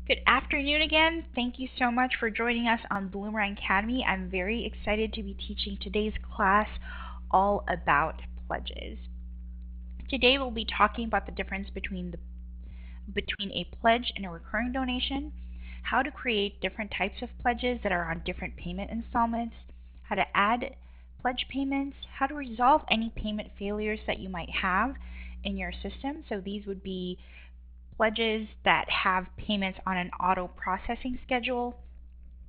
Good afternoon again. Thank you so much for joining us on Bloomerang Academy. I'm very excited to be teaching today's class all about pledges. Today we'll be talking about the difference between a pledge and a recurring donation, how to create different types of pledges that are on different payment installments, how to add pledge payments, how to resolve any payment failures that you might have in your system. So these would be pledges that have payments on an auto processing schedule,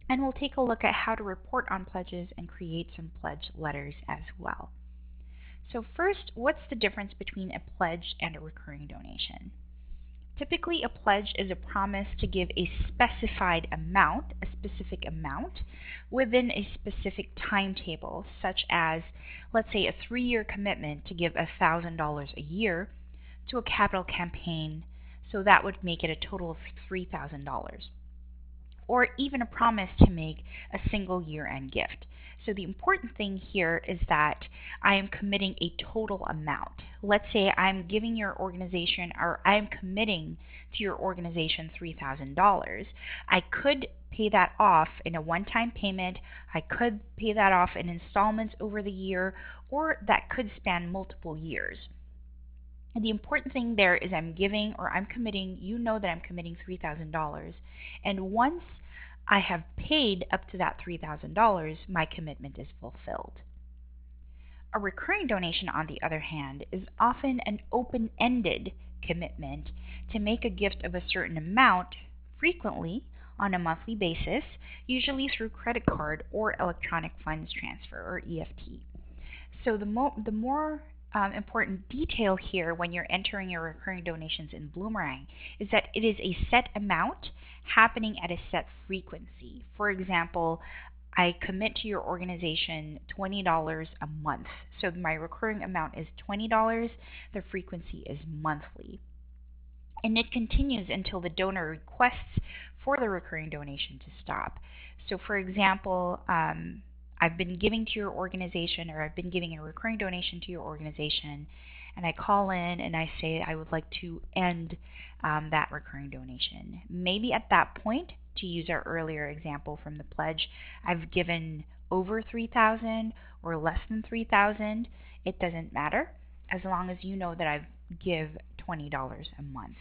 and we'll take a look at how to report on pledges and create some pledge letters as well. So first, what's the difference between a pledge and a recurring donation? Typically, a pledge is a promise to give a specified amount, a specific amount, within a specific timetable, such as, let's say, a 3-year commitment to give $1,000 a year to a capital campaign, so that would make it a total of $3,000. Or even a promise to make a single year-end gift. So the important thing here is that I am committing a total amount. Let's say I'm giving your organization, or I'm committing to your organization $3,000. I could pay that off in a one-time payment, I could pay that off in installments over the year, or that could span multiple years. And the important thing there is I'm committing, you know that I'm committing $3,000. And once I have paid up to that $3,000, my commitment is fulfilled. A recurring donation, on the other hand, is often an open-ended commitment to make a gift of a certain amount frequently on a monthly basis, usually through credit card or electronic funds transfer, or EFT. So the more important detail here when you're entering your recurring donations in Bloomerang is that it is a set amount happening at a set frequency. For example, I commit to your organization $20 a month. So my recurring amount is $20, the frequency is monthly. And it continues until the donor requests for the recurring donation to stop. So for example, I've been giving to your organization, or I've been giving a recurring donation to your organization, and I call in and I say I would like to end that recurring donation. Maybe at that point, to use our earlier example from the pledge, I've given over $3,000 or less than $3,000. It doesn't matter as long as you know that I give $20 a month.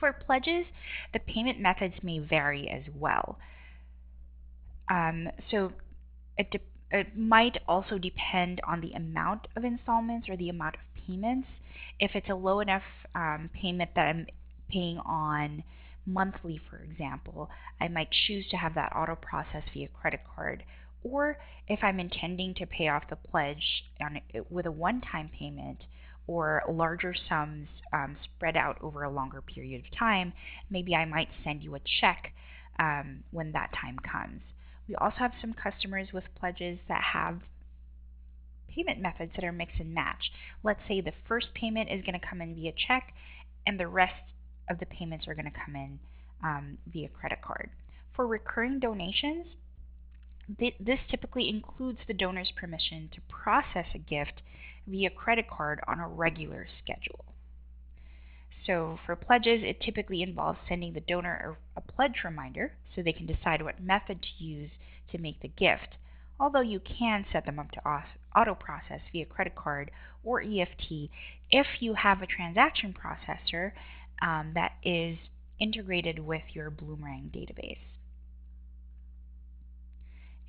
For pledges, the payment methods may vary as well. So it might also depend on the amount of installments or the amount of payments. If it's a low enough payment that I'm paying on monthly, for example, I might choose to have that auto process via credit card. Or if I'm intending to pay off the pledge with a one-time payment or larger sums spread out over a longer period of time, maybe I might send you a check when that time comes. We also have some customers with pledges that have payment methods that are mix and match. Let's say the first payment is going to come in via check, and the rest of the payments are going to come in via credit card. For recurring donations, this typically includes the donor's permission to process a gift via credit card on a regular schedule. So for pledges, it typically involves sending the donor a pledge reminder so they can decide what method to use to make the gift, although you can set them up to auto process via credit card or EFT if you have a transaction processor that is integrated with your Bloomerang database.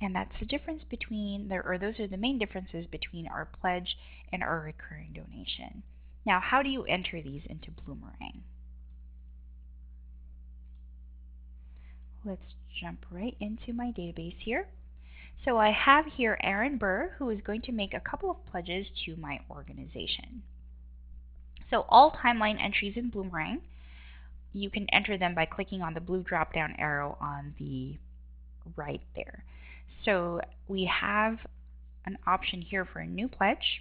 And that's the difference those are the main differences between our pledge and our recurring donation. Now, how do you enter these into Bloomerang? Let's jump right into my database here. So I have here Aaron Burr, who is going to make a couple of pledges to my organization. So all timeline entries in Bloomerang, you can enter them by clicking on the blue drop-down arrow on the right there. So we have an option here for a new pledge,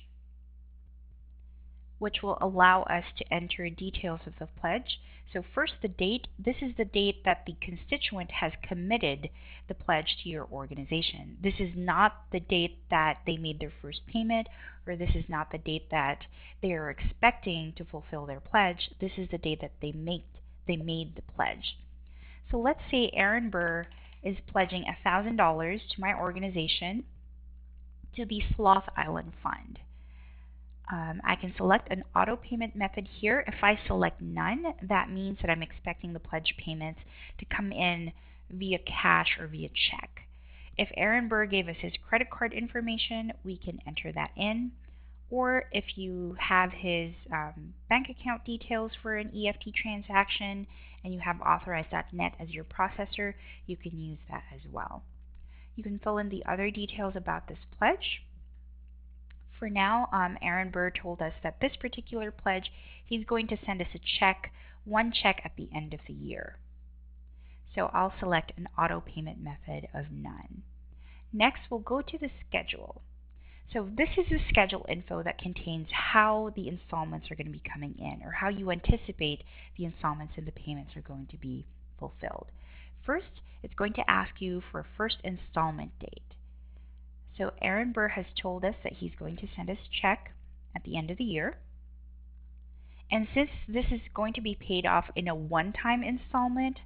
which will allow us to enter details of the pledge. So first, the date. This is the date that the constituent has committed the pledge to your organization. This is not the date that they made their first payment, or this is not the date that they are expecting to fulfill their pledge. This is the date that they made the pledge. So let's say Aaron Burr is pledging $1,000 to my organization to the Sloth Island Fund. I can select an auto payment method here. If I select none, that means that I'm expecting the pledge payments to come in via cash or via check. If Aaron Burr gave us his credit card information, we can enter that in. Or if you have his bank account details for an EFT transaction and you have Authorize.net as your processor, you can use that as well. You can fill in the other details about this pledge. For now, Aaron Burr told us that this particular pledge, he's going to send us a check, one check at the end of the year. So I'll select an auto payment method of none. Next, we'll go to the schedule. So this is the schedule info that contains how the installments are going to be coming in, or how you anticipate the installments and the payments are going to be fulfilled. First, it's going to ask you for a first installment date. So Aaron Burr has told us that he's going to send us a check at the end of the year. And since this is going to be paid off in a one-time installment,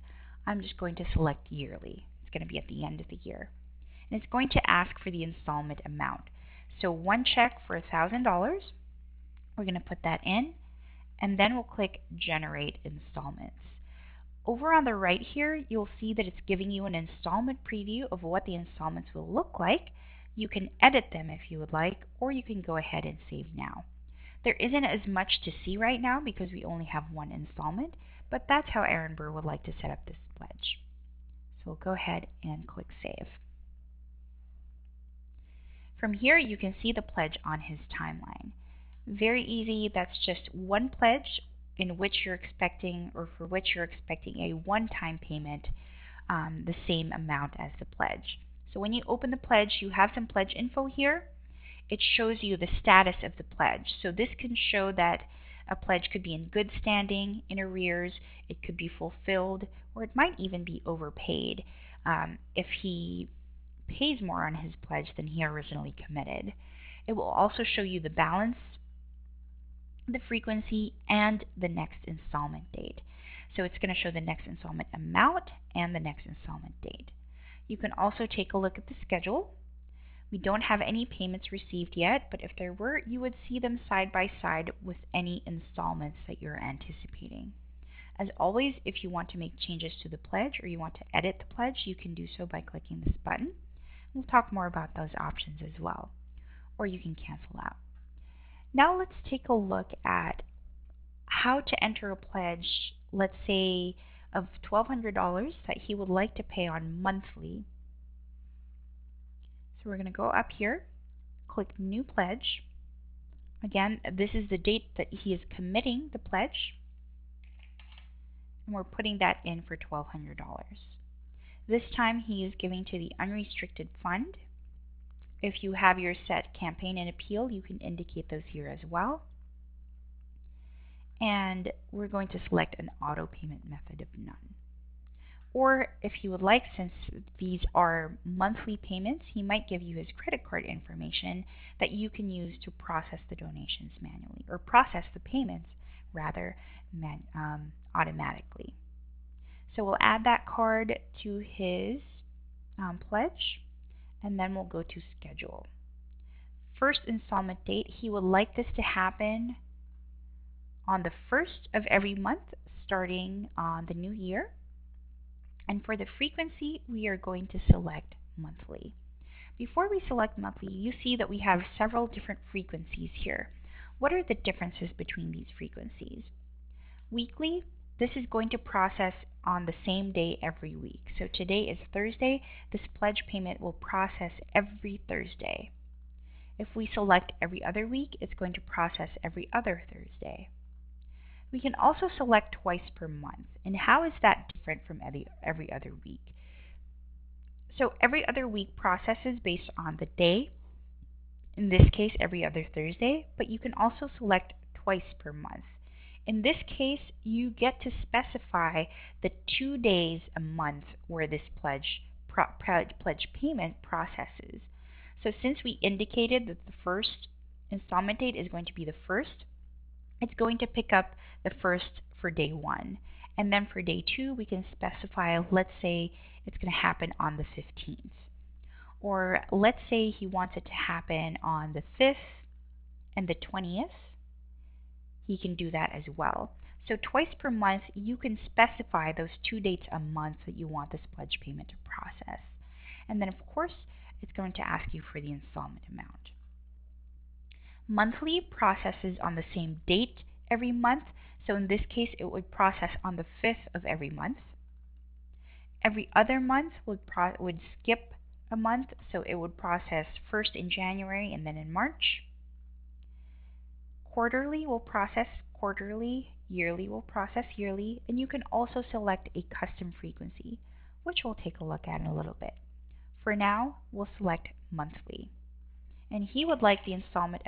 I'm just going to select yearly. It's going to be at the end of the year. And it's going to ask for the installment amount. So one check for $1,000, we're going to put that in, and then we'll click Generate Installments. Over on the right here, you'll see that it's giving you an installment preview of what the installments will look like. You can edit them if you would like, or you can go ahead and save now. There isn't as much to see right now because we only have one installment, but that's how Aaron Burr would like to set up this pledge. So we'll go ahead and click Save. From here, you can see the pledge on his timeline. Very easy. That's just one pledge in which you're expecting, or for which you're expecting a one-time payment, the same amount as the pledge. So when you open the pledge, you have some pledge info here. It shows you the status of the pledge. So this can show that a pledge could be in good standing, in arrears, it could be fulfilled, or it might even be overpaid if he pays more on his pledge than he originally committed. It will also show you the balance, the frequency, and the next installment date. So it's going to show the next installment amount and the next installment date. You can also take a look at the schedule. We don't have any payments received yet, but if there were, you would see them side by side with any installments that you're anticipating. As always, if you want to make changes to the pledge or you want to edit the pledge, you can do so by clicking this button. We'll talk more about those options as well. Or you can cancel out. Now let's take a look at how to enter a pledge, let's say of $1,200 that he would like to pay on monthly. So we're going to go up here, click New Pledge. Again, this is the date that he is committing the pledge. And we're putting that in for $1,200. This time he is giving to the unrestricted fund. If you have your set campaign and appeal, you can indicate those here as well. And we're going to select an auto payment method of none. Or if you would like, since these are monthly payments, he might give you his credit card information that you can use to process the donations manually, or process the payments rather automatically. So we'll add that card to his pledge, and then we'll go to schedule. First installment date, he would like this to happen on the 1st of every month starting on the new year. And for the frequency, we are going to select monthly. Before we select monthly, you see that we have several different frequencies here. What are the differences between these frequencies? Weekly, this is going to process on the same day every week. So today is Thursday. This pledge payment will process every Thursday. If we select every other week, it's going to process every other Thursday. We can also select twice per month. And how is that different from every other week? So every other week processes based on the day, in this case every other Thursday, but you can also select twice per month. In this case, you get to specify the 2 days a month where this pledge payment processes. So since we indicated that the first installment date is going to be the 1st, it's going to pick up the 1st for day 1. And then for day 2, we can specify, let's say it's going to happen on the 15th. Or let's say he wants it to happen on the 5th and the 20th. He can do that as well. So twice per month, you can specify those 2 dates a month that you want this pledge payment to process. And then, of course, it's going to ask you for the installment amount. Monthly processes on the same date every month. So in this case, it would process on the 5th of every month. Every other month would skip a month, so it would process first in January and then in March. Quarterly will process quarterly, yearly will process yearly, and you can also select a custom frequency, which we'll take a look at in a little bit. For now, we'll select monthly. And he would like the installment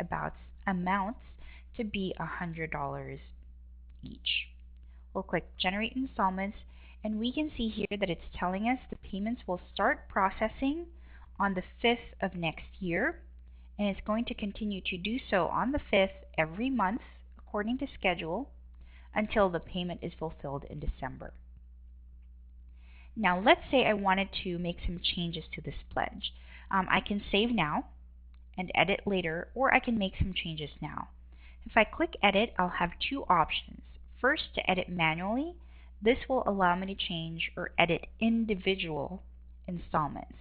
amounts to be $100 each. We'll click Generate Installments, and we can see here that it's telling us the payments will start processing on the 5th of next year, and it's going to continue to do so on the 5th every month according to schedule until the payment is fulfilled in December. Now let's say I wanted to make some changes to this pledge. I can save now and edit later, or I can make some changes now. If I click Edit, I'll have 2 options. First, to edit manually. This will allow me to change or edit individual installments.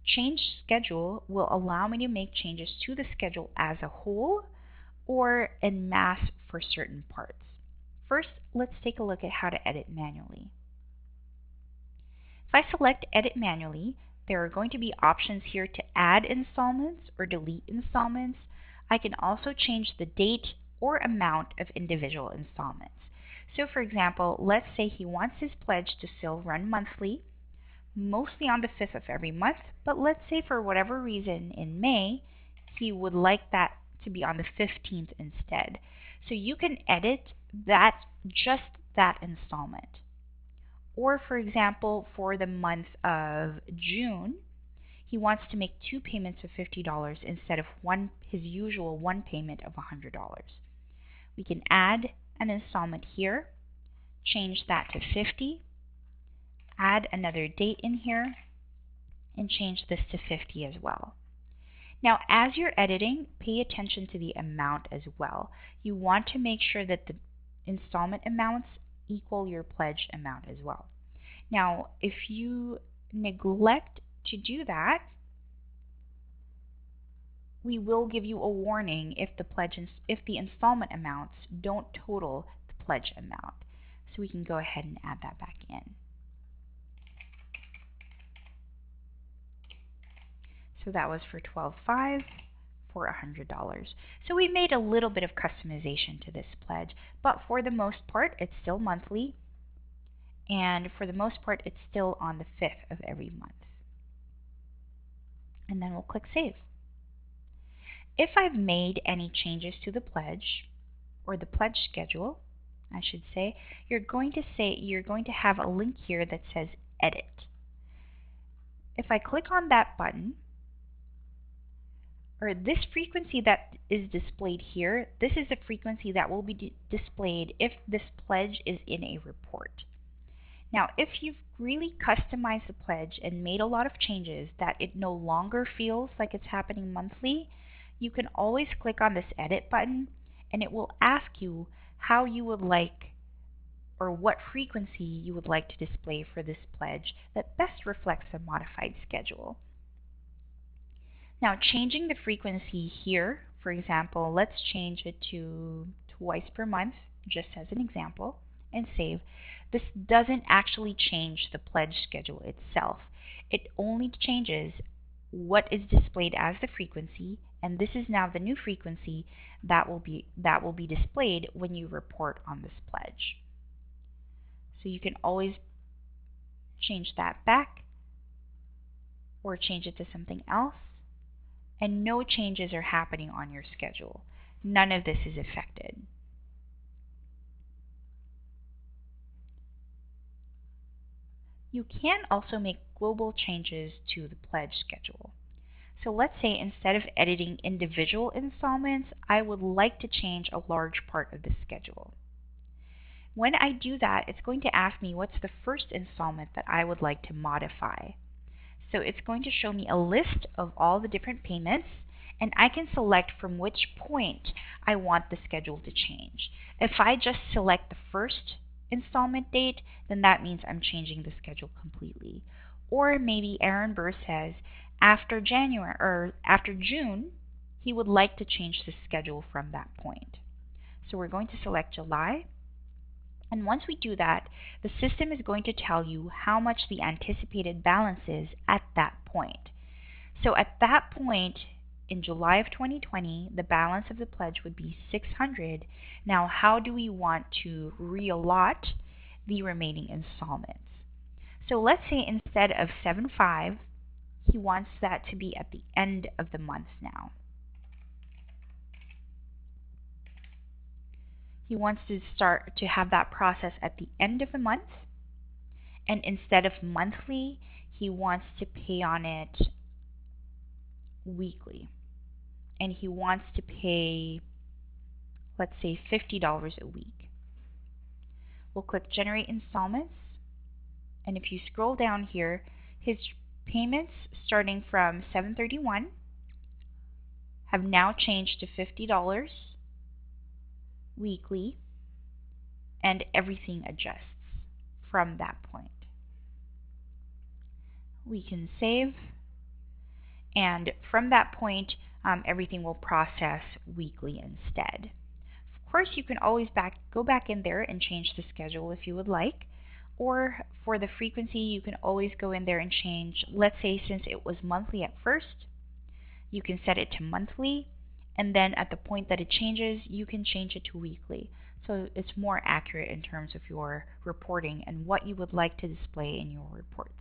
Change Schedule will allow me to make changes to the schedule as a whole or en masse for certain parts. First, let's take a look at how to edit manually. If I select Edit Manually, there are going to be options here to add installments or delete installments. I can also change the date or amount of individual installments. So for example, let's say he wants his pledge to still run monthly, mostly on the 5th of every month, but let's say for whatever reason in May, he would like that to be on the 15th instead. So you can edit just that installment. Or for example, for the month of June, he wants to make 2 payments of $50 instead of his usual 1 payment of $100. We can add an installment here, change that to 50, add another date in here, and change this to 50 as well. Now, as you're editing, pay attention to the amount as well. You want to make sure that the installment amounts equal your pledge amount as well. Now, if you neglect to do that, we will give you a warning if the installment amounts don't total the pledge amount. So we can go ahead and add that back in. So that was for $12,500 for $100. So we made a little bit of customization to this pledge, but for the most part, it's still monthly, and for the most part, it's still on the 5th of every month. And then we'll click Save. If I've made any changes to the pledge, or the pledge schedule, I should say, you're going to have a link here that says Edit. If I click on that button, or this frequency that is displayed here, this is the frequency that will be displayed if this pledge is in a report. Now, if you've really customized the pledge and made a lot of changes that it no longer feels like it's happening monthly, you can always click on this Edit button, and it will ask you how you would like, or what frequency you would like to display for this pledge that best reflects the modified schedule. Now, changing the frequency here, for example, let's change it to twice per month, just as an example, and save. This doesn't actually change the pledge schedule itself. It only changes what is displayed as the frequency, and this is now the new frequency that will be displayed when you report on this pledge. So you can always change that back or change it to something else, and no changes are happening on your schedule. None of this is affected. You can also make global changes to the pledge schedule. So let's say instead of editing individual installments, I would like to change a large part of the schedule. When I do that, it's going to ask me what's the first installment that I would like to modify. So it's going to show me a list of all the different payments, and I can select from which point I want the schedule to change. If I just select the first installment date, then that means I'm changing the schedule completely. Or maybe Aaron Burr says after June, he would like to change the schedule from that point. So we're going to select July. And once we do that, the system is going to tell you how much the anticipated balance is at that point. So at that point, in July of 2020, the balance of the pledge would be $600. Now, how do we want to reallot the remaining installments? So let's say instead of 7/5, he wants that to be at the end of the month now. He wants to start to have that process at the end of the month, and instead of monthly, he wants to pay on it weekly. And he wants to pay, let's say, $50 a week. We'll click Generate Installments, and if you scroll down here, his payments starting from $731 have now changed to $50 weekly, and everything adjusts from that point. We can save, and from that point, everything will process weekly instead. Of course, you can always go back in there and change the schedule if you would like, or for the frequency, you can always go in there and change. Let's say since it was monthly at first, you can set it to monthly, and then at the point that it changes, you can change it to weekly. So it's more accurate in terms of your reporting and what you would like to display in your reports.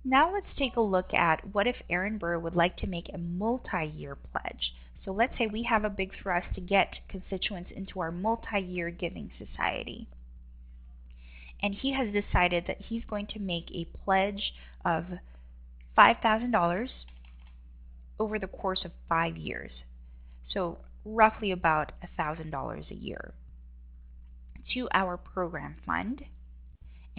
Now let's take a look at what if Aaron Burr would like to make a multi-year pledge. So let's say we have a big thrust to get constituents into our multi-year giving society. And he has decided that he's going to make a pledge of $5,000 over the course of 5 years. So roughly about $1,000 a year to our program fund.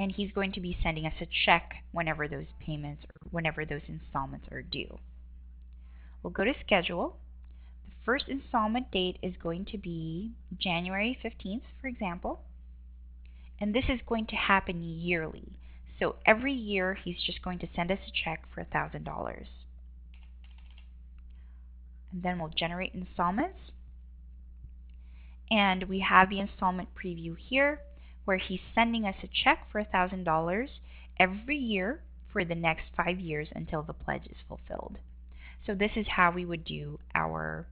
And he's going to be sending us a check whenever those payments or whenever those installments are due. We'll go to schedule. The first installment date is going to be January 15th, for example. And this is going to happen yearly. So every year he's just going to send us a check for $1,000. And then we'll generate installments. And we have the installment preview here, where he's sending us a check for $1,000 every year for the next 5 years until the pledge is fulfilled. So this is how we would do our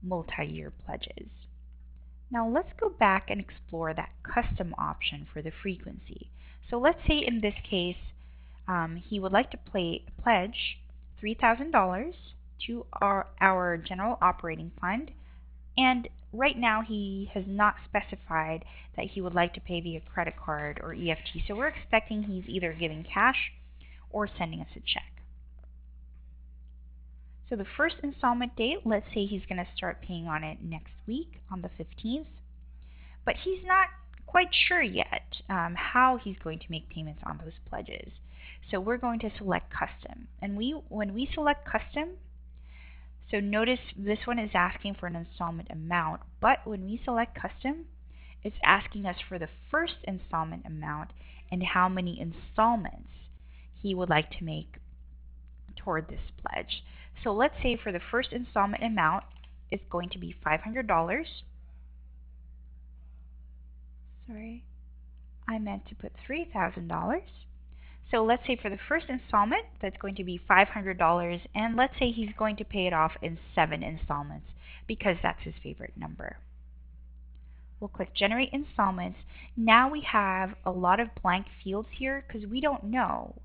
multi-year pledges. Now let's go back and explore that custom option for the frequency. So let's say in this case, he would like to pledge $3,000 to our general operating fund, and right now he has not specified that he would like to pay via credit card or EFT, so we're expecting he's either giving cash or sending us a check. So the first installment date, let's say he's going to start paying on it next week on the 15th, but he's not quite sure yet how he's going to make payments on those pledges. So we're going to select custom, and when we select custom, so notice this one is asking for an installment amount, but when we select custom, it's asking us for the first installment amount and how many installments he would like to make toward this pledge. So let's say for the first installment amount is going to be $500. Sorry, I meant to put $3,000. So let's say for the first installment, that's going to be $500, and let's say he's going to pay it off in 7 installments because that's his favorite number. We'll click Generate Installments. Now we have a lot of blank fields here because we don't know.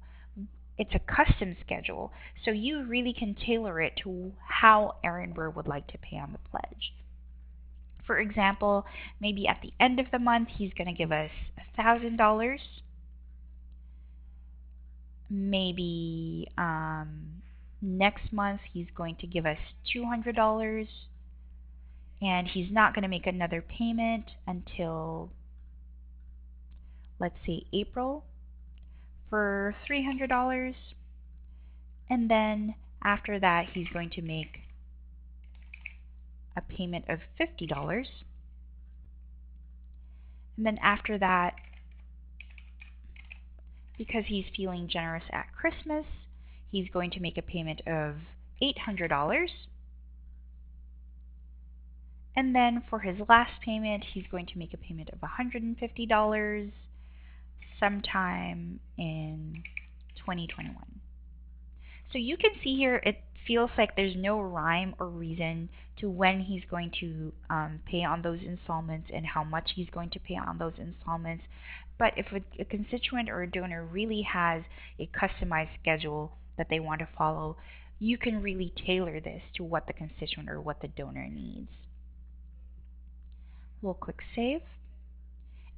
It's a custom schedule, so you really can tailor it to how Aaron Burr would like to pay on the pledge. For example, maybe at the end of the month, he's going to give us $1,000. Maybe Next month, he's going to give us $200, and he's not going to make another payment until, let's say, April for $300. And then after that, he's going to make a payment of $50. And then after that, because he's feeling generous at Christmas, he's going to make a payment of $800. And then for his last payment, he's going to make a payment of $150 sometime in 2021. So you can see here it feels like there's no rhyme or reason to when he's going to pay on those installments and how much he's going to pay on those installments. But if a constituent or a donor really has a customized schedule that they want to follow, you can really tailor this to what the constituent or what the donor needs. We'll click Save.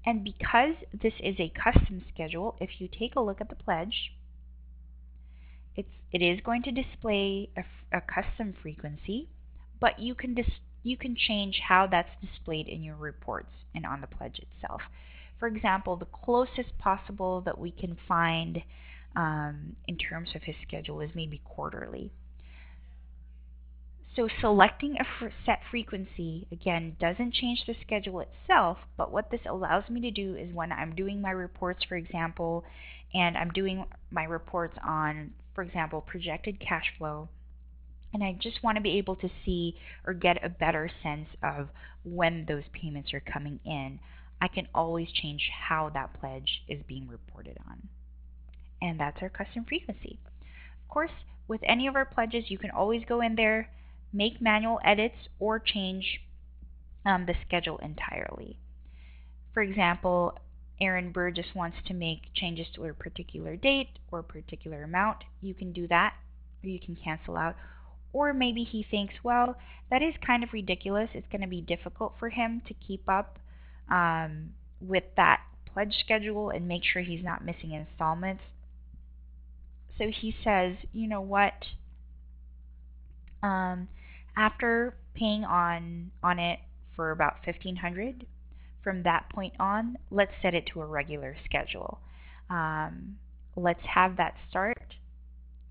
And because this is a custom schedule, if you take a look at the pledge, it is going to display a custom frequency, but you can change how that's displayed in your reports and on the pledge itself. For example, the closest possible that we can find in terms of his schedule is maybe quarterly. So selecting a set frequency, again, doesn't change the schedule itself, but what this allows me to do is when I'm doing my reports, for example, and I'm doing my reports on, for example, projected cash flow, and I just want to be able to see or get a better sense of when those payments are coming in, I can always change how that pledge is being reported on. And that's our custom frequency. Of course, with any of our pledges, you can always go in there, make manual edits, or change the schedule entirely. For example, Aaron Burr just wants to make changes to a particular date or a particular amount. You can do that, or you can cancel out. Or maybe he thinks, well, that is kind of ridiculous. It's going to be difficult for him to keep up with that pledge schedule and make sure he's not missing installments. So he says, you know what? After paying on it for about $1,500, from that point on, let's set it to a regular schedule. Let's have that start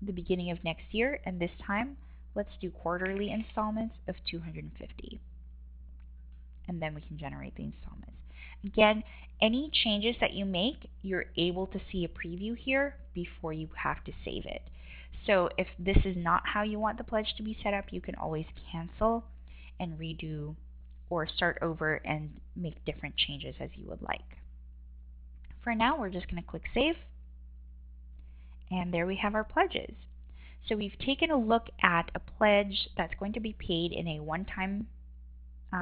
the beginning of next year, and this time let's do quarterly installments of $250, and then we can generate the installments. Again, any changes that you make, you're able to see a preview here before you have to save it. So if this is not how you want the pledge to be set up, you can always cancel and redo or start over and make different changes as you would like. For now, we're just going to click Save, and there we have our pledges. So we've taken a look at a pledge that's going to be paid in a one-time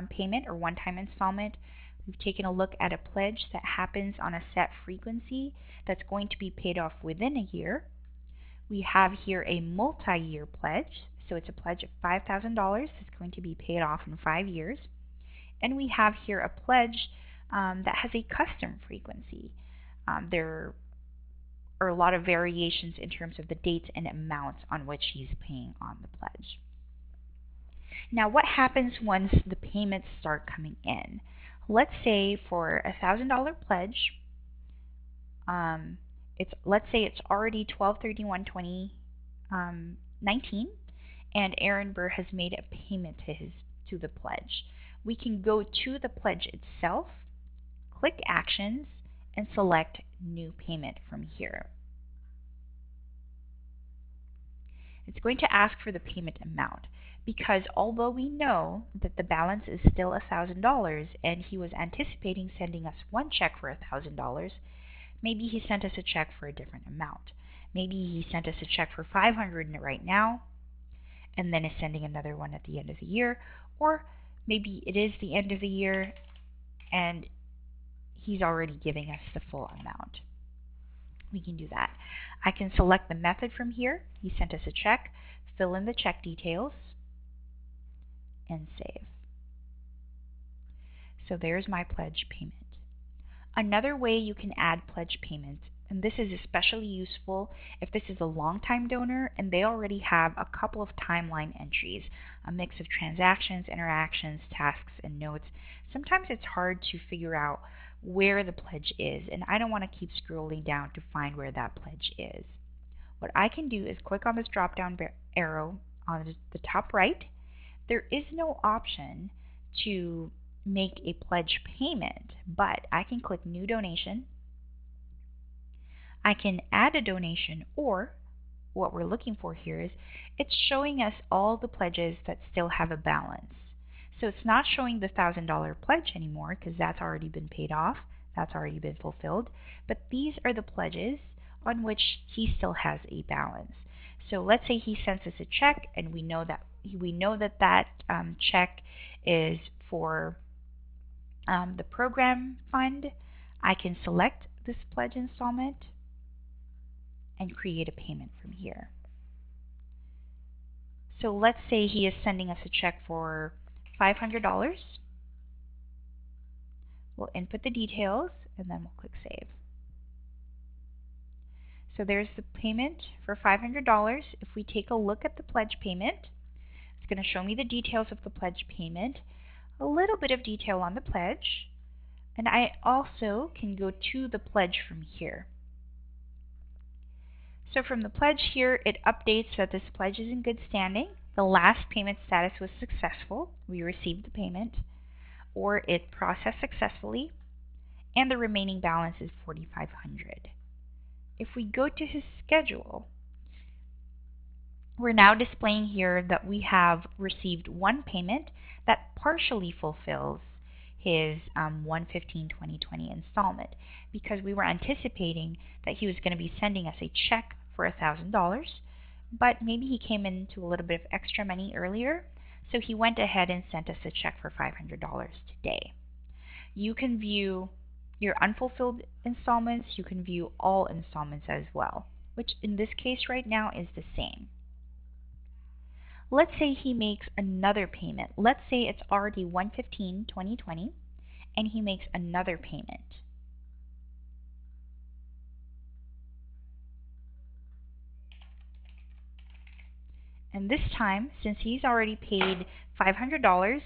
payment or one-time installment. We've taken a look at a pledge that happens on a set frequency that's going to be paid off within a year. We have here a multi-year pledge, so it's a pledge of $5,000 that's going to be paid off in 5 years. And we have here a pledge that has a custom frequency. There are a lot of variations in terms of the dates and amounts on which he's paying on the pledge. Now, what happens once the payments start coming in? Let's say for a $1,000 pledge, let's say it's already 12/31/2019, and Aaron Burr has made a payment to the pledge. We can go to the pledge itself, click Actions, and select New Payment from here. It's going to ask for the payment amount, because although we know that the balance is still $1,000 and he was anticipating sending us one check for $1,000, maybe he sent us a check for a different amount. Maybe he sent us a check for $500 right now and then is sending another one at the end of the year, or maybe it is the end of the year and he's already giving us the full amount. We can do that. I can select the method from here. He sent us a check, fill in the check details, and save. So there's my pledge payment. Another way you can add pledge payments And this is especially useful if this is a long-time donor and they already have a couple of timeline entries, a mix of transactions, interactions, tasks, and notes. Sometimes it's hard to figure out where the pledge is, and I don't want to keep scrolling down to find where that pledge is. What I can do is click on this drop-down arrow on the top right. There is no option to make a pledge payment, but I can click New Donation. I can add a donation, or what we're looking for here is it's showing us all the pledges that still have a balance. So it's not showing the $1,000 pledge anymore because that's already been paid off, that's already been fulfilled, but these are the pledges on which he still has a balance. So let's say he sends us a check and we know that check is for the program fund. I can select this pledge installment and create a payment from here. So let's say he is sending us a check for $500. We'll input the details and then we'll click Save. So there's the payment for $500. If we take a look at the pledge payment, it's going to show me the details of the pledge payment, a little bit of detail on the pledge, and I also can go to the pledge from here. So from the pledge here, it updates that this pledge is in good standing. The last payment status was successful. We received the payment, or it processed successfully, and the remaining balance is $4,500. If we go to his schedule, we're now displaying here that we have received one payment that partially fulfills his 1/15/2020 installment, because we were anticipating that he was going to be sending us a check for $1,000, but maybe he came into a little bit of extra money earlier, so he went ahead and sent us a check for $500 today. You can view your unfulfilled installments, you can view all installments as well, which in this case right now is the same. Let's say he makes another payment. Let's say it's already 1/15/2020 and he makes another payment. And this time, since he's already paid $500,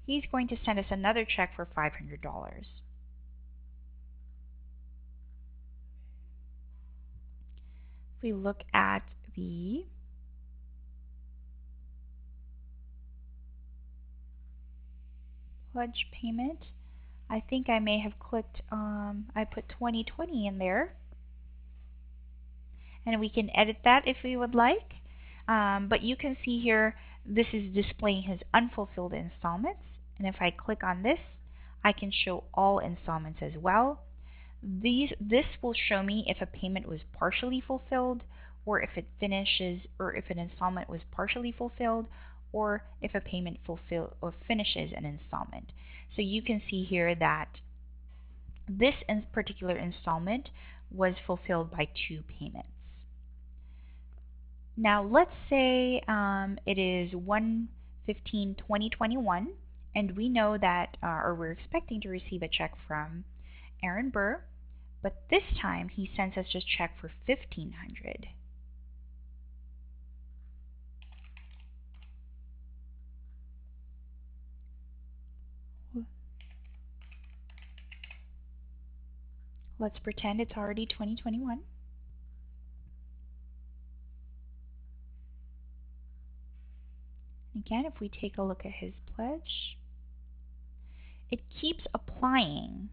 he's going to send us another check for $500. If we look at the pledge payment, I think I may have clicked, I put 2020 in there, and we can edit that if we would like. But you can see here, this is displaying his unfulfilled installments, and if I click on this, I can show all installments as well. This will show me if a payment was partially fulfilled, or if it finishes, or if an installment was partially fulfilled, or if a payment finishes an installment. So you can see here that this particular installment was fulfilled by 2 payments. Now let's say it is 1/15/2021, and we know that, or we're expecting to receive a check from Aaron Burr, but this time he sends us just a check for $1,500. Let's pretend it's already 2021. Again, if we take a look at his pledge, it keeps applying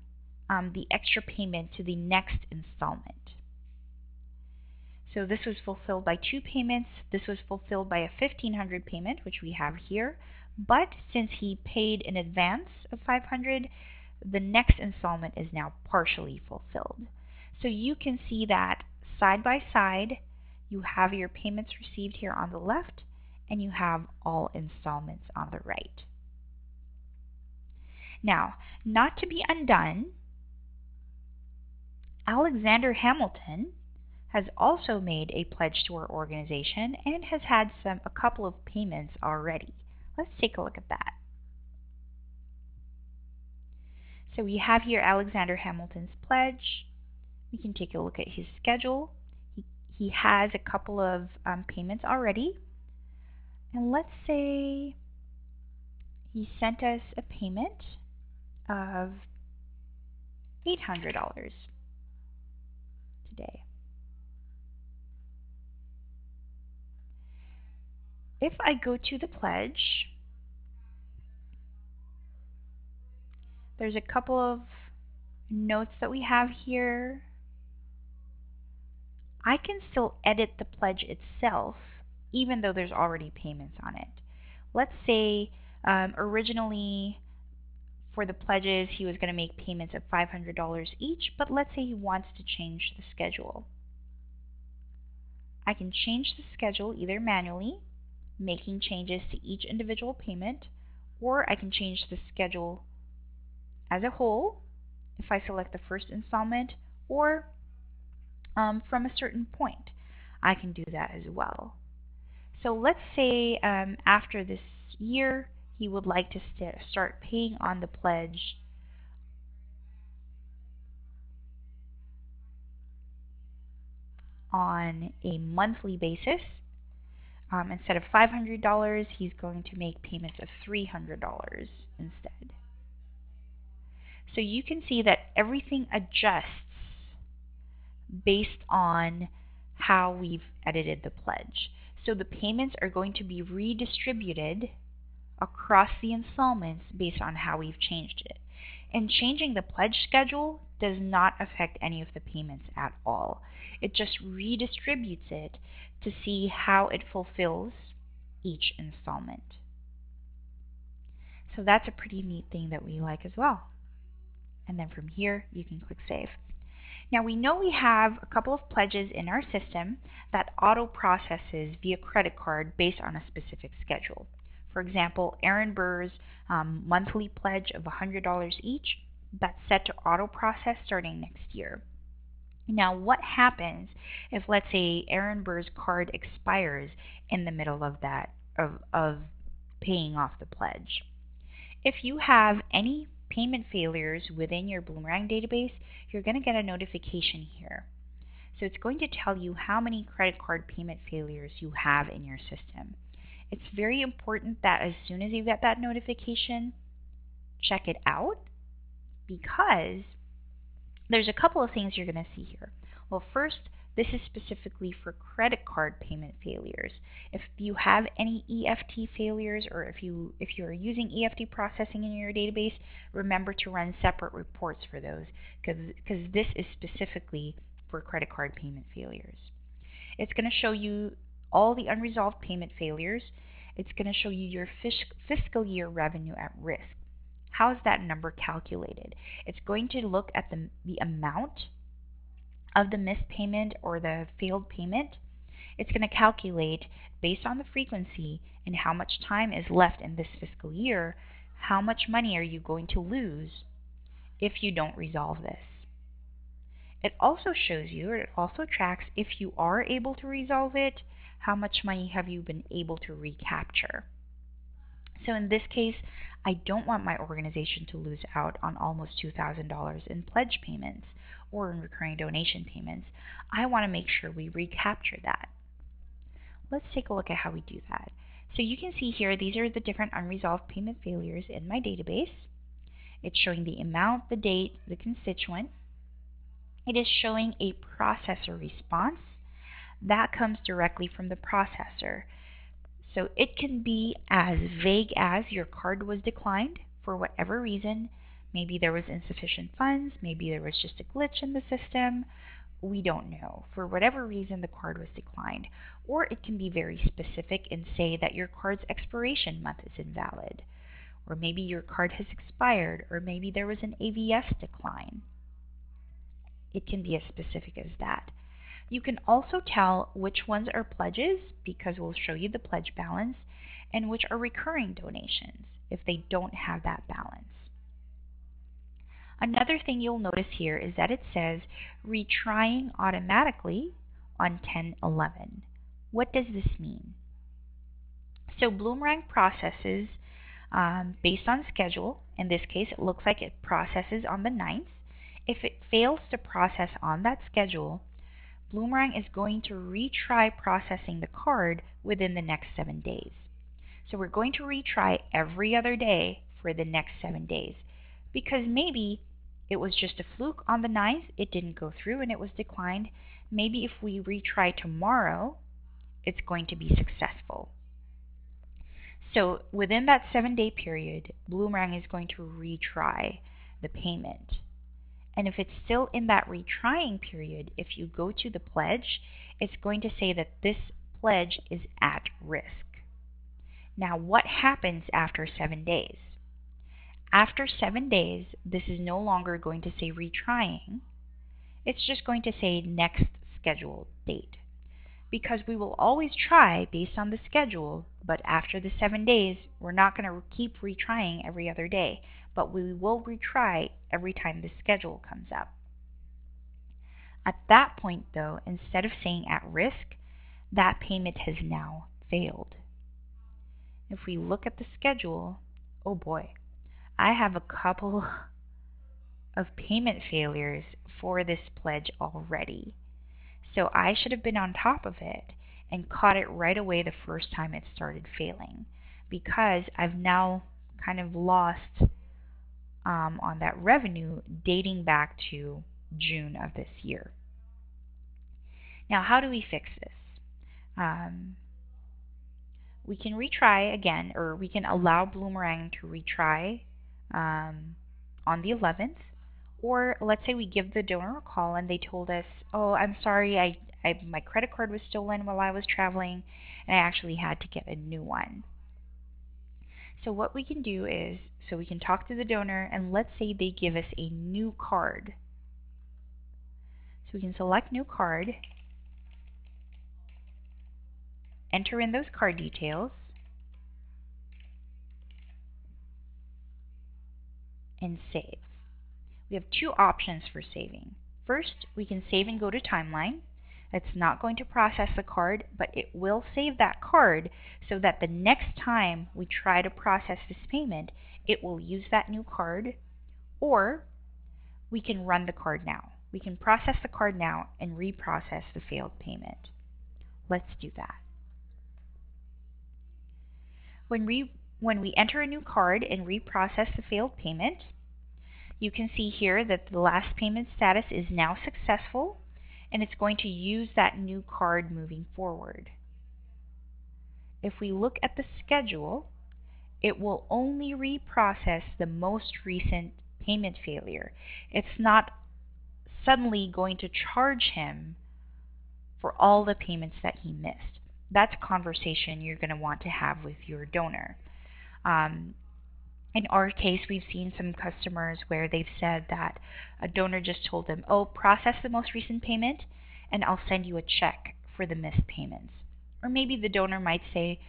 the extra payment to the next installment. So this was fulfilled by 2 payments. This was fulfilled by a $1,500 payment, which we have here. But since he paid in advance of $500, the next installment is now partially fulfilled. So you can see that side by side, you have your payments received here on the left, and you have all installments on the right. Now, not to be undone, Alexander Hamilton has also made a pledge to our organization and has had a couple of payments already. Let's take a look at that. So we have here Alexander Hamilton's pledge. We can take a look at his schedule. He has a couple of payments already. And let's say he sent us a payment of $800 today. If I go to the pledge, there's a couple of notes that we have here. I can still edit the pledge itself, even though there's already payments on it. Let's say originally for the pledges he was going to make payments of $500 each, but let's say he wants to change the schedule. I can change the schedule either manually, making changes to each individual payment, or I can change the schedule as a whole if I select the first installment, or from a certain point. I can do that as well. So let's say after this year, he would like to start paying on the pledge on a monthly basis. Instead of $500, he's going to make payments of $300 instead. So you can see that everything adjusts based on how we've edited the pledge. So the payments are going to be redistributed across the installments based on how we've changed it. And changing the pledge schedule does not affect any of the payments at all. It just redistributes it to see how it fulfills each installment. So that's a pretty neat thing that we like as well. And then from here, you can click Save. Now we know we have a couple of pledges in our system that auto processes via credit card based on a specific schedule. For example, Aaron Burr's monthly pledge of $100 each, that's set to auto process starting next year. Now what happens if, let's say, Aaron Burr's card expires in the middle of that, of paying off the pledge? If you have any payment failures within your Bloomerang database, you're going to get a notification here. So it's going to tell you how many credit card payment failures you have in your system. It's very important that as soon as you get that notification, check it out, because there's a couple of things you're going to see here. Well, first, this is specifically for credit card payment failures. If you have any EFT failures, or if you are using EFT processing in your database, remember to run separate reports for those, because this is specifically for credit card payment failures. It's going to show you all the unresolved payment failures. It's going to show you your fiscal year revenue at risk. How is that number calculated? It's going to look at the amount of the missed payment or the failed payment. It's going to calculate, based on the frequency and how much time is left in this fiscal year, how much money are you going to lose if you don't resolve this. It also shows you, or it also tracks, if you are able to resolve it, how much money have you been able to recapture. So in this case, I don't want my organization to lose out on almost $2,000 in pledge payments or in recurring donation payments. I want to make sure we recapture that. Let's take a look at how we do that. So you can see here, these are the different unresolved payment failures in my database. It's showing the amount, the date, the constituent. It is showing a processor response. That comes directly from the processor. So it can be as vague as your card was declined for whatever reason. Maybe there was insufficient funds, maybe there was just a glitch in the system. We don't know. For whatever reason, the card was declined. Or it can be very specific and say that your card's expiration month is invalid. Or maybe your card has expired, or maybe there was an AVS decline. It can be as specific as that. You can also tell which ones are pledges, because we'll show you the pledge balance, and which are recurring donations if they don't have that balance. Another thing you'll notice here is that it says Retrying Automatically on 10/11. What does this mean? So Bloomerang processes based on schedule. In this case, it looks like it processes on the 9th. If it fails to process on that schedule, Bloomerang is going to retry processing the card within the next 7 days. So we're going to retry every other day for the next 7 days, because maybe it was just a fluke on the 9th, it didn't go through and it was declined. Maybe if we retry tomorrow, it's going to be successful. So within that 7-day period, Bloomerang is going to retry the payment. And if it's still in that retrying period, if you go to the pledge, it's going to say that this pledge is at risk. Now, what happens after 7 days? After 7 days, this is no longer going to say retrying. It's just going to say next scheduled date. Because we will always try based on the schedule, but after the 7 days, we're not going to keep retrying every other day, but we will retry every time the schedule comes up. At that point, though, instead of saying at risk, that payment has now failed. If we look at the schedule, oh boy, I have a couple of payment failures for this pledge already. So I should have been on top of it and caught it right away the first time it started failing, because I've now kind of lost on that revenue dating back to June of this year. Now, how do we fix this? We can retry again, or we can allow Bloomerang to retry on the 11th. Or let's say we give the donor a call and they told us, oh, I'm sorry, my credit card was stolen while I was traveling and I actually had to get a new one. So what we can do is, so we can talk to the donor, and let's say they give us a new card. So we can select new card, enter in those card details, and save. We have two options for saving. First, we can save and go to timeline. It's not going to process the card, but it will save that card so that the next time we try to process this payment, it will use that new card. Or we can run the card now. We can process the card now and reprocess the failed payment. Let's do that. When we enter a new card and reprocess the failed payment, you can see here that the last payment status is now successful, and it's going to use that new card moving forward. If we look at the schedule, it will only reprocess the most recent payment failure. It's not suddenly going to charge him for all the payments that he missed. That's a conversation you're going to want to have with your donor. In our case, we've seen some customers where they've said that a donor just told them, oh, process the most recent payment and I'll send you a check for the missed payments. Or maybe the donor might say,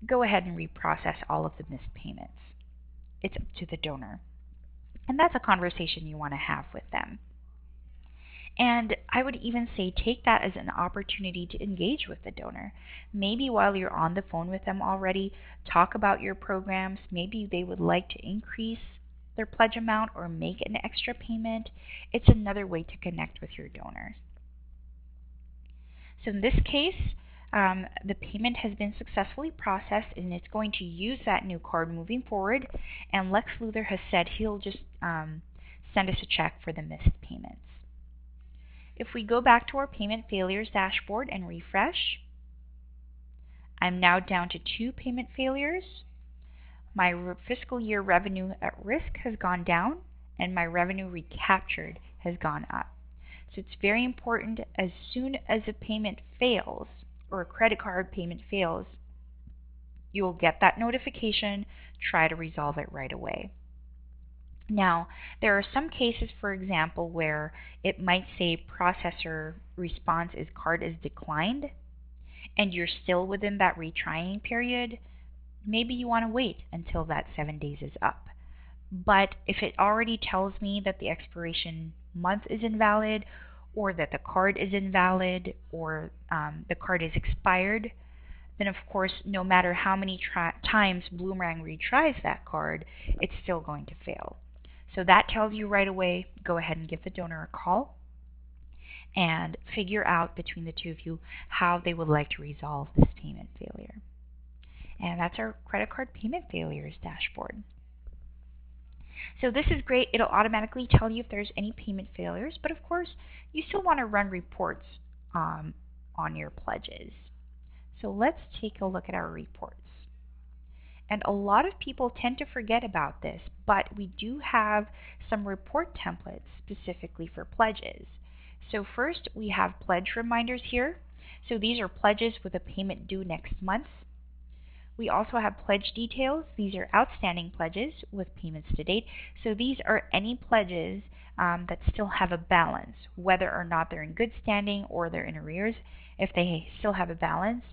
go ahead and reprocess all of the missed payments. It's up to the donor. And that's a conversation you want to have with them. And I would even say take that as an opportunity to engage with the donor. Maybe while you're on the phone with them already, talk about your programs. Maybe they would like to increase their pledge amount or make an extra payment. It's another way to connect with your donors. So in this case, the payment has been successfully processed and it's going to use that new card moving forward. And Lex Luthor has said he'll just send us a check for the missed payments. If we go back to our payment failures dashboard and refresh, I'm now down to 2 payment failures. My fiscal year revenue at risk has gone down and my revenue recaptured has gone up. So it's very important, as soon as a payment fails or a credit card payment fails, you will get that notification, try to resolve it right away. Now, there are some cases, for example, where it might say processor response is card is declined, and you're still within that retrying period. Maybe you want to wait until that 7 days is up. But if it already tells me that the expiration month is invalid, or that the card is invalid, or the card is expired, then of course, no matter how many times Bloomerang retries that card, it's still going to fail. So that tells you right away, go ahead and give the donor a call and figure out between the two of you how they would like to resolve this payment failure. And that's our credit card payment failures dashboard. So this is great. It'll automatically tell you if there's any payment failures, but of course, you still want to run reports on your pledges. So let's take a look at our reports. And a lot of people tend to forget about this, but we do have some report templates specifically for pledges. So first, we have pledge reminders here. So these are pledges with a payment due next month. We also have pledge details. These are outstanding pledges with payments to date. So these are any pledges that still have a balance, whether or not they're in good standing or they're in arrears. If they still have a balance,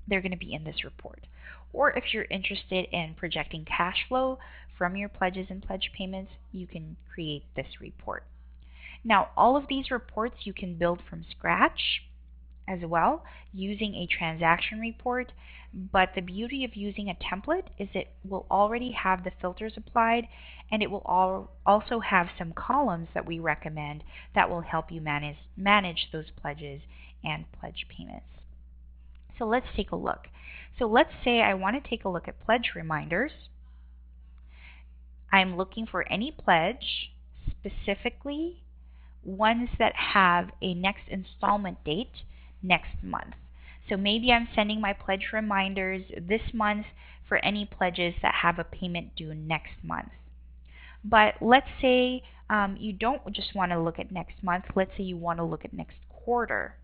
they're going to be in this report. Or if you're interested in projecting cash flow from your pledges and pledge payments, you can create this report. Now, all of these reports you can build from scratch as well using a transaction report, but the beauty of using a template is it will already have the filters applied, and it will also have some columns that we recommend that will help you manage those pledges and pledge payments. So let's take a look. So let's say I want to take a look at pledge reminders. I'm looking for any pledge, specifically ones that have a next installment date next month. So maybe I'm sending my pledge reminders this month for any pledges that have a payment due next month. But let's say you don't just want to look at next month. Let's say you want to look at next quarter.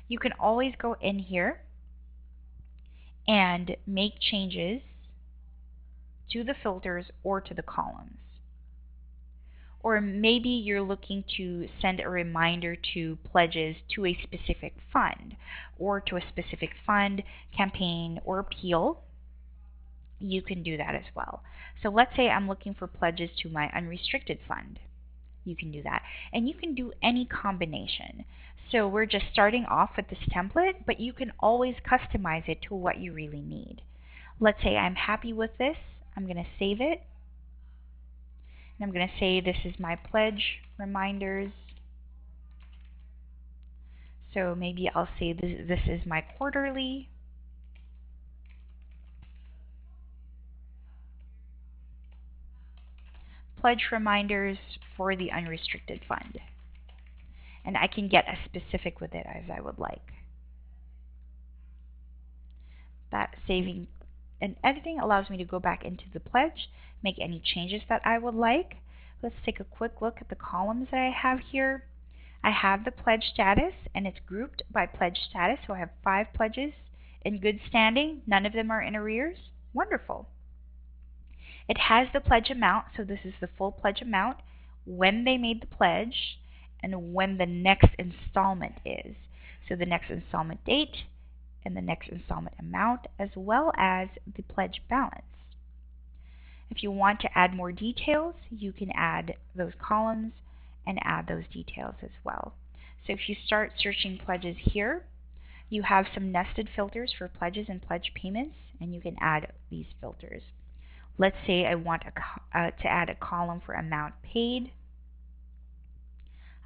You can always go in here and make changes to the filters or to the columns. Or maybe you're looking to send a reminder to pledges to a specific fund or to a specific fund, campaign, or appeal. You can do that as well. So let's say I'm looking for pledges to my unrestricted fund. You can do that. And you can do any combination. So we're just starting off with this template, but you can always customize it to what you really need. Let's say I'm happy with this. I'm going to save it. And I'm going to say this is my pledge reminders. So maybe I'll say this is my quarterly. Pledge reminders for the unrestricted fund. And I can get as specific with it as I would like. That saving and editing allows me to go back into the pledge, make any changes that I would like. Let's take a quick look at the columns that I have here. I have the pledge status, and it's grouped by pledge status, so I have 5 pledges in good standing. None of them are in arrears. Wonderful. It has the pledge amount, so this is the full pledge amount, when they made the pledge, and when the next installment is. So the next installment date and the next installment amount, as well as the pledge balance. If you want to add more details, you can add those columns and add those details as well. So if you start searching pledges here, you have some nested filters for pledges and pledge payments, and you can add these filters. Let's say I want to add a column for amount paid.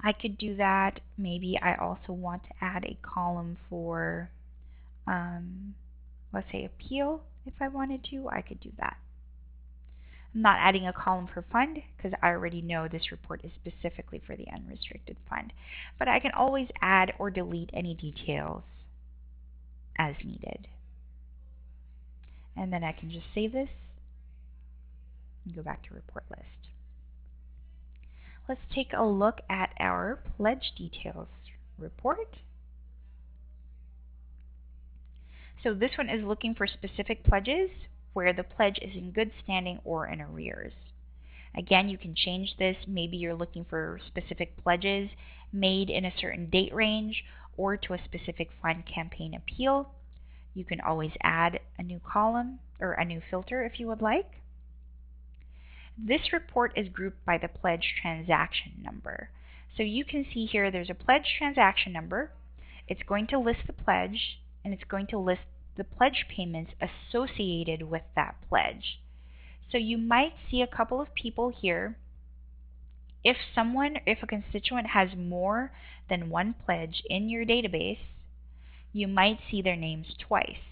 I could do that. Maybe I also want to add a column for, let's say, appeal. If I wanted to, I could do that. I'm not adding a column for fund because I already know this report is specifically for the unrestricted fund. But I can always add or delete any details as needed. And then I can just save this and go back to report list. Let's take a look at our pledge details report. So this one is looking for specific pledges where the pledge is in good standing or in arrears. Again, you can change this. Maybe you're looking for specific pledges made in a certain date range or to a specific fund campaign appeal. You can always add a new column or a new filter if you would like. This report is grouped by the pledge transaction number. So you can see here there's a pledge transaction number. It's going to list the pledge, and it's going to list the pledge payments associated with that pledge. So you might see a couple of people here if a constituent has more than one pledge in your database, you might see their names twice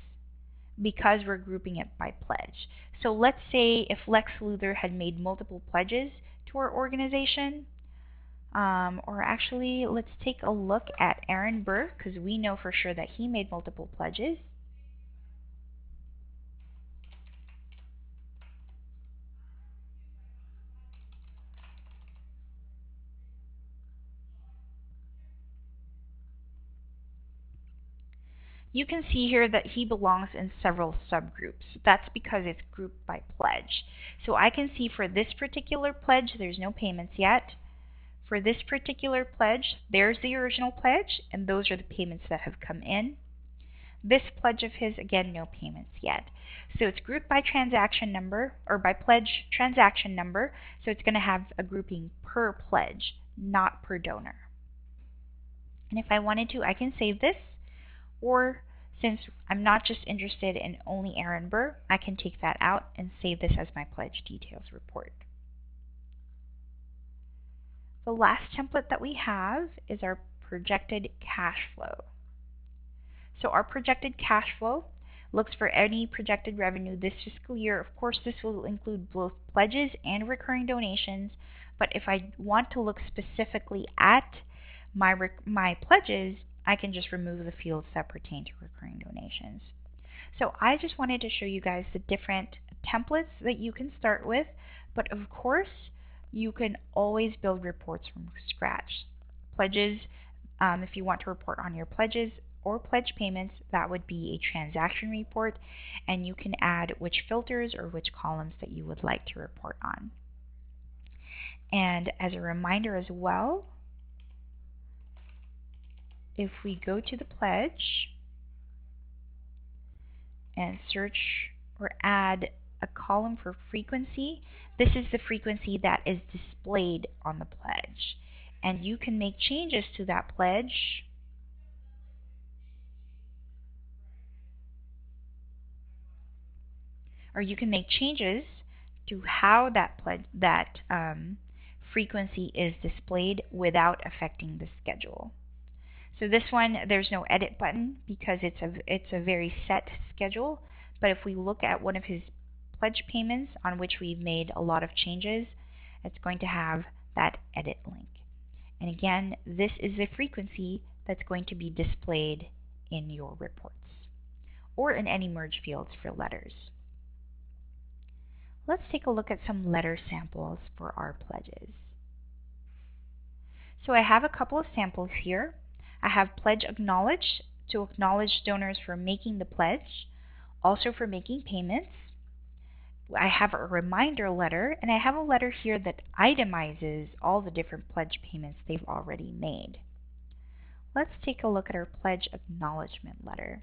because we're grouping it by pledge. So let's say if Lex Luthor had made multiple pledges to our organization, or actually let's take a look at Aaron Burr, because we know for sure that he made multiple pledges. You can see here that he belongs in several subgroups. That's because it's grouped by pledge. So I can see for this particular pledge, there's no payments yet. For this particular pledge, there's the original pledge, and those are the payments that have come in. This pledge of his, again, no payments yet. So it's grouped by transaction number, or by pledge transaction number, so it's going to have a grouping per pledge, not per donor. And if I wanted to, I can save this, or since I'm not just interested in only Aaron Burr, I can take that out and save this as my pledge details report. The last template that we have is our projected cash flow. So our projected cash flow looks for any projected revenue this fiscal year. Of course, this will include both pledges and recurring donations, but if I want to look specifically at my pledges, I can just remove the fields that pertain to recurring donations. So I just wanted to show you guys the different templates that you can start with, but of course, you can always build reports from scratch. Pledges, if you want to report on your pledges or pledge payments, that would be a transaction report, and you can add which filters or which columns that you would like to report on. And as a reminder as well, if we go to the pledge and search or add a column for frequency, this is the frequency that is displayed on the pledge. And you can make changes to that pledge or you can make changes to how that frequency is displayed without affecting the schedule. So this one, there's no edit button because it's a very set schedule. But if we look at one of his pledge payments on which we've made a lot of changes, it's going to have that edit link. And again, this is the frequency that's going to be displayed in your reports or in any merge fields for letters. Let's take a look at some letter samples for our pledges. So I have a couple of samples here. I have pledge acknowledge to acknowledge donors for making the pledge, also for making payments. I have a reminder letter, and I have a letter here that itemizes all the different pledge payments they've already made. Let's take a look at our pledge acknowledgement letter.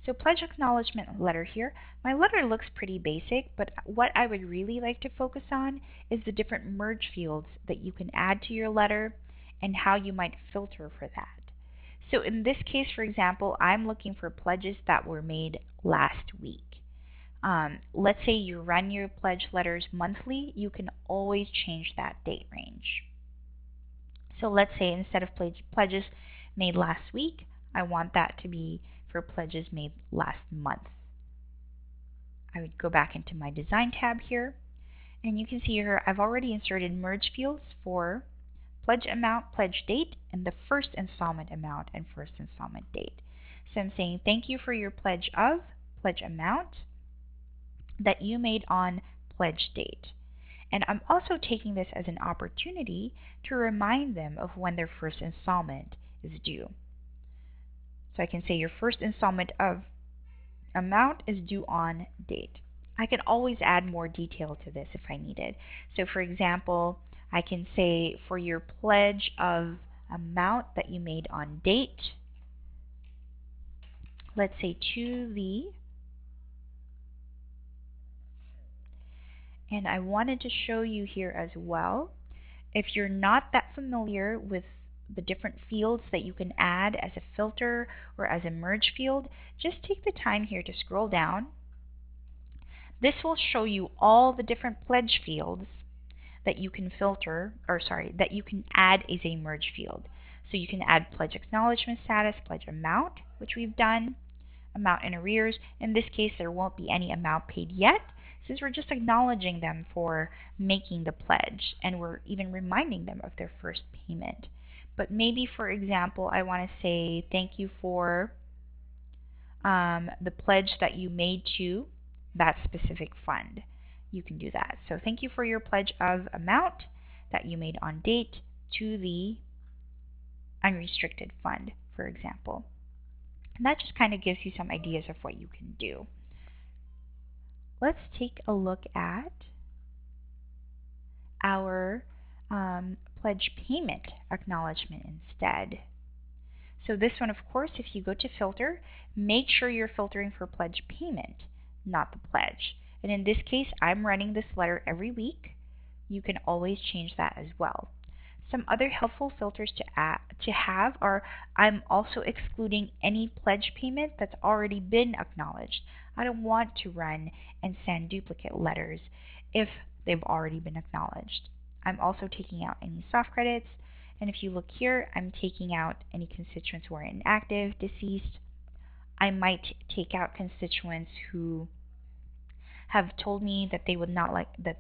So pledge acknowledgement letter here, my letter looks pretty basic, but what I would really like to focus on is the different merge fields that you can add to your letter and how you might filter for that. So in this case, for example, I'm looking for pledges that were made last week. Let's say you run your pledge letters monthly, you can always change that date range. So let's say instead of pledges made last week, I want that to be for pledges made last month. I would go back into my design tab here, and you can see here I've already inserted merge fields for pledge amount, pledge date, and the first installment amount and first installment date. So I'm saying thank you for your pledge of pledge amount that you made on pledge date. And I'm also taking this as an opportunity to remind them of when their first installment is due. So I can say your first installment of amount is due on date. I can always add more detail to this if I needed. So for example, I can say for your pledge of amount that you made on date, let's say to the, and I wanted to show you here as well, if you're not that familiar with the different fields that you can add as a filter or as a merge field, just take the time here to scroll down. This will show you all the different pledge fields that you can that you can add as a merge field. So you can add pledge acknowledgement status, pledge amount, which we've done, amount in arrears. In this case, there won't be any amount paid yet, since we're just acknowledging them for making the pledge, and we're even reminding them of their first payment. But maybe, for example, I want to say thank you for the pledge that you made to that specific fund. You can do that. So thank you for your pledge of amount that you made on date to the unrestricted fund, for example. And that just kind of gives you some ideas of what you can do. Let's take a look at our pledge payment acknowledgement instead. So this one, of course, if you go to filter, make sure you're filtering for pledge payment, not the pledge. And in this case, I'm running this letter every week. You can always change that as well. Some other helpful filters to have are I'm also excluding any pledge payment that's already been acknowledged. I don't want to run and send duplicate letters if they've already been acknowledged. I'm also taking out any soft credits, and if you look here, I'm taking out any constituents who are inactive, deceased. I might take out constituents who have told me that they would not like that.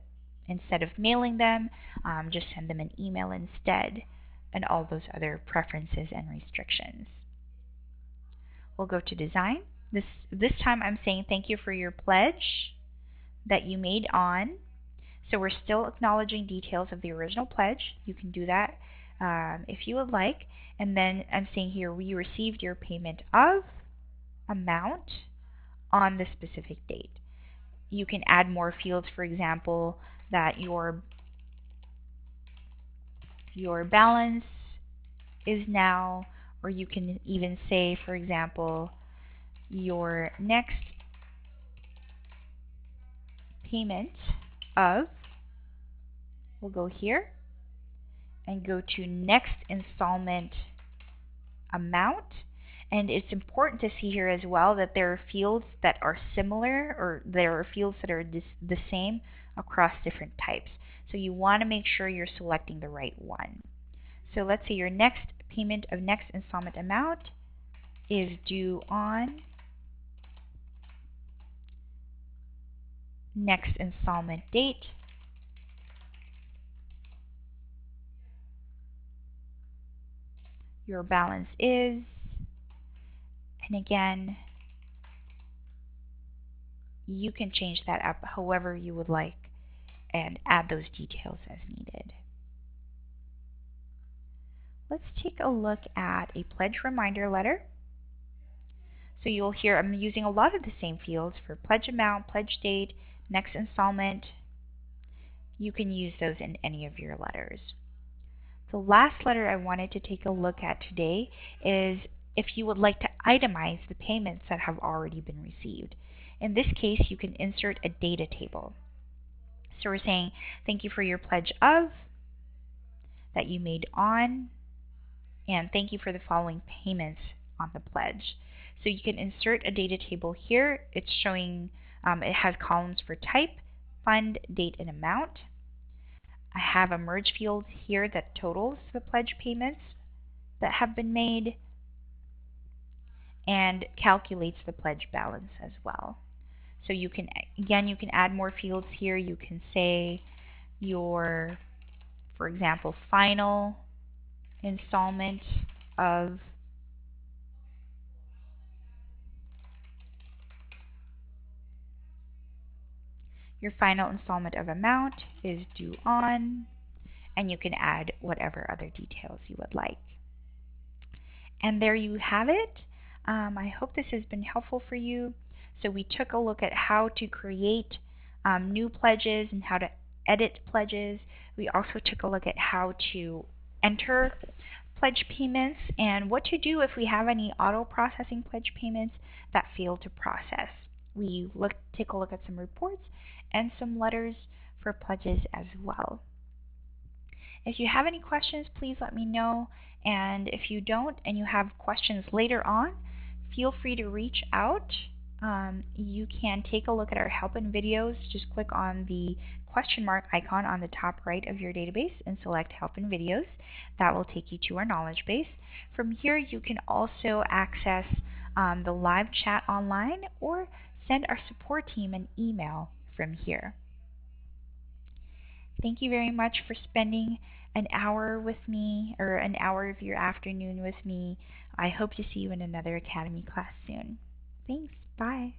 Instead of mailing them, just send them an email instead, and all those other preferences and restrictions. We'll go to design. This time I'm saying thank you for your pledge that you made on. So we're still acknowledging details of the original pledge. You can do that if you would like. And then I'm saying here we received your payment of amount on the specific date. You can add more fields, for example, that your balance is now, or you can even say, for example, your next payment of, we'll go here and go to next installment amount. And it's important to see here as well that there are fields that are similar, or there are fields that are the same across different types. So you want to make sure you're selecting the right one. So let's say your next payment of next installment amount is due on next installment date. Your balance is, and again, you can change that up however you would like and add those details as needed. Let's take a look at a pledge reminder letter. So you'll hear I'm using a lot of the same fields for pledge amount, pledge date, next installment. You can use those in any of your letters. The last letter I wanted to take a look at today is if you would like to itemize the payments that have already been received. In this case, you can insert a data table. So we're saying thank you for your pledge of that you made on, and thank you for the following payments on the pledge. So you can insert a data table here. It's showing, it has columns for type, fund, date, and amount. I have a merge field here that totals the pledge payments that have been made and calculates the pledge balance as well. So you can, again, you can add more fields here. You can say your, for example, final installment of amount is due on, and you can add whatever other details you would like. And there you have it. I hope this has been helpful for you. So we took a look at how to create new pledges and how to edit pledges. We also took a look at how to enter pledge payments and what to do if we have any auto-processing pledge payments that fail to process. We take a look at some reports and some letters for pledges as well. If you have any questions, please let me know. And if you don't and you have questions later on, feel free to reach out You can take a look at our help in videos. Just click on the question mark icon on the top right of your database and select help in videos. That will take you to our knowledge base. From here, you can also access the live chat online or send our support team an email from here. Thank you very much for spending an hour with me, or an hour of your afternoon with me. I hope to see you in another Academy class soon. Thanks. Bye.